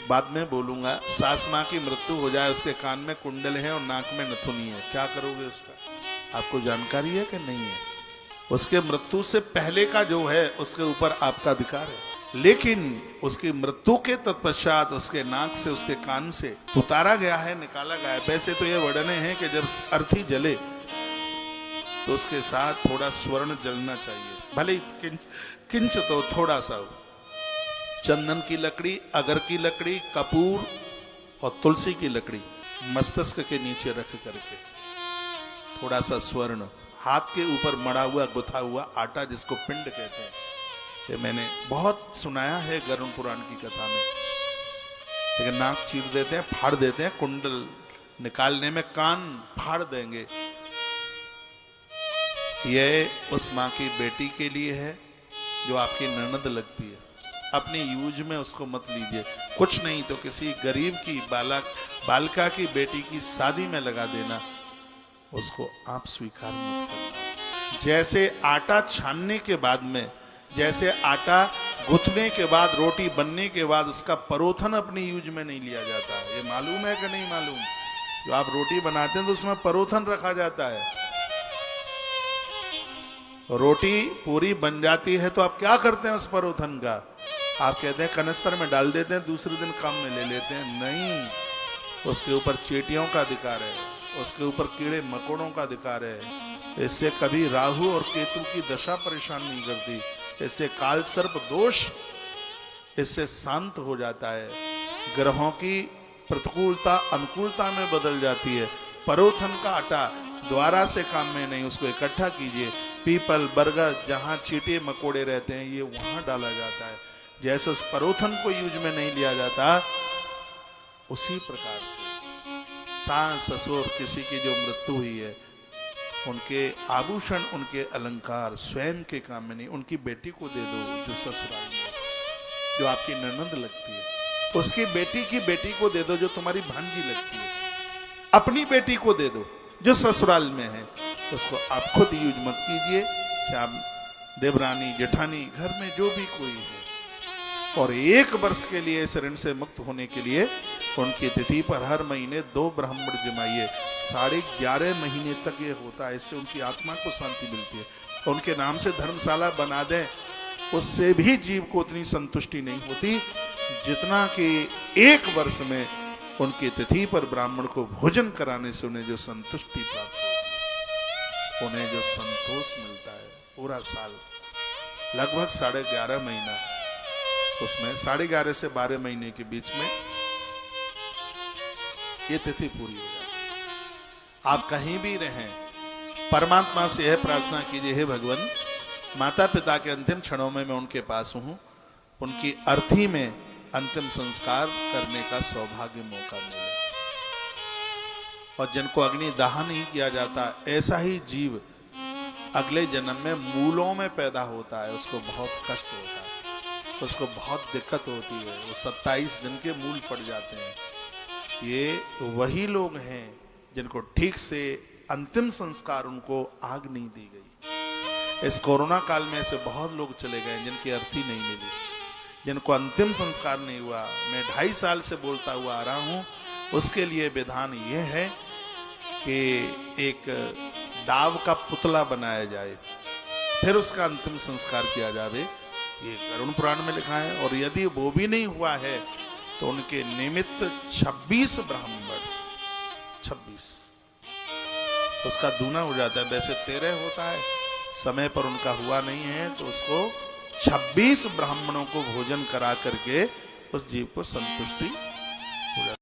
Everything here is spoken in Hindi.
बाद में बोलूंगा। सास माँ की मृत्यु हो जाए, उसके कान में कुंडल है और नाक में नथुनी है, क्या करोगे उसका? आपको जानकारी है कि नहीं है? उसके मृत्यु से पहले का जो है उसके ऊपर आपका अधिकार है, लेकिन उसकी मृत्यु के तत्पश्चात उसके नाक से, उसके कान से उतारा गया है, निकाला गया है। वैसे तो ये वर्णने हैं कि जब अर्थी जले तो उसके साथ थोड़ा स्वर्ण जलना चाहिए, भले किंच तो थोड़ा सा। चंदन की लकड़ी, अगर की लकड़ी, कपूर और तुलसी की लकड़ी मस्तिष्क के नीचे रख करके थोड़ा सा स्वर्ण, हाथ के ऊपर मड़ा हुआ गुथा हुआ आटा जिसको पिंड कहते हैं, ये मैंने बहुत सुनाया है गरुड़ पुराण की कथा में। लेकिन नाक चीर देते हैं, फाड़ देते हैं, कुंडल निकालने में कान फाड़ देंगे। यह उस माँ की बेटी के लिए है जो आपकी ननद लगती है। अपनी यूज में उसको मत लीजिए, कुछ नहीं तो किसी गरीब की बालिका की बेटी की शादी में लगा देना, उसको आप स्वीकार मत करना। जैसे आटा छानने के बाद में, जैसे आटा गुथने के बाद, रोटी बनने के बाद उसका परोथन अपनी यूज में नहीं लिया जाता। ये मालूम है कि नहीं मालूम? जो आप रोटी बनाते हैं तो उसमें परोथन रखा जाता है। रोटी पूरी बन जाती है तो आप क्या करते हैं उस परोथन का? आप कहते हैं कनस्तर में डाल देते हैं, दूसरे दिन काम में ले लेते हैं। नहीं, उसके ऊपर चींटियों का अधिकार है, उसके ऊपर कीड़े मकोड़ों का अधिकार है। इससे कभी राहु और केतु की दशा परेशान नहीं करती, इससे काल सर्प दोष इससे शांत हो जाता है। ग्रहों की प्रतिकूलता अनुकूलता में बदल जाती है। परोथन का आटा द्वारा से काम में नहीं, उसको इकट्ठा कीजिए। पीपल, बरगद, जहां चींटे मकोड़े रहते हैं ये वहां डाला जाता है। जैसे उस परोथन को यूज में नहीं लिया जाता, उसी प्रकार से सास ससुर किसी की जो मृत्यु हुई है, उनके आभूषण, उनके अलंकार स्वयं के काम में नहीं, उनकी बेटी को दे दो जो ससुराल में, जो आपकी ननद लगती है। उसकी बेटी की बेटी को दे दो जो तुम्हारी भांजी लगती है। अपनी बेटी को दे दो जो ससुराल में है, उसको आप खुद यूज मत कीजिए। चाहे देवरानी, जेठानी, घर में जो भी कोई है। और 1 वर्ष के लिए इस ऋण से मुक्त होने के लिए उनकी तिथि पर हर महीने 2 ब्राह्मण जमाइए। 11.5 महीने तक ये होता है, इससे उनकी आत्मा को शांति मिलती है। उनके नाम से धर्मशाला बना दें, उससे भी जीव को उतनी संतुष्टि नहीं होती जितना कि 1 वर्ष में उनकी तिथि पर ब्राह्मण को भोजन कराने से उन्हें जो संतुष्टि प्राप्त होती, उन्हें जो संतोष मिलता है पूरा साल, लगभग 11.5 महीना, उसमें 11.5 से 12 महीने के बीच में ये तिथि पूरी हो जाती है। आप कहीं भी रहें, परमात्मा से यह प्रार्थना कीजिए, हे भगवान, माता पिता के अंतिम क्षणों में मैं उनके पास हूं, उनकी अर्थी में अंतिम संस्कार करने का सौभाग्य मौका मिले। और जिनको अग्नि दाह नहीं किया जाता, ऐसा ही जीव अगले जन्म में मूलों में पैदा होता है, उसको बहुत कष्ट होता है, उसको बहुत दिक्कत होती है, वो 27 दिन के मूल पड़ जाते हैं। ये वही लोग हैं जिनको ठीक से अंतिम संस्कार, उनको आग नहीं दी गई। इस कोरोना काल में ऐसे बहुत लोग चले गए जिनकी अर्थी नहीं मिली, जिनको अंतिम संस्कार नहीं हुआ। मैं 2.5 साल से बोलता हुआ आ रहा हूं, उसके लिए विधान ये है कि एक दाव का पुतला बनाया जाए, फिर उसका अंतिम संस्कार किया जाए। ये गरुड़ पुराण में लिखा है। और यदि वो भी नहीं हुआ है तो उनके निमित्त 26 ब्राह्मण, 26 उसका दूना हो जाता है। वैसे 13 होता है, समय पर उनका हुआ नहीं है तो उसको 26 ब्राह्मणों को भोजन करा करके उस जीव को संतुष्टि हो जाती है।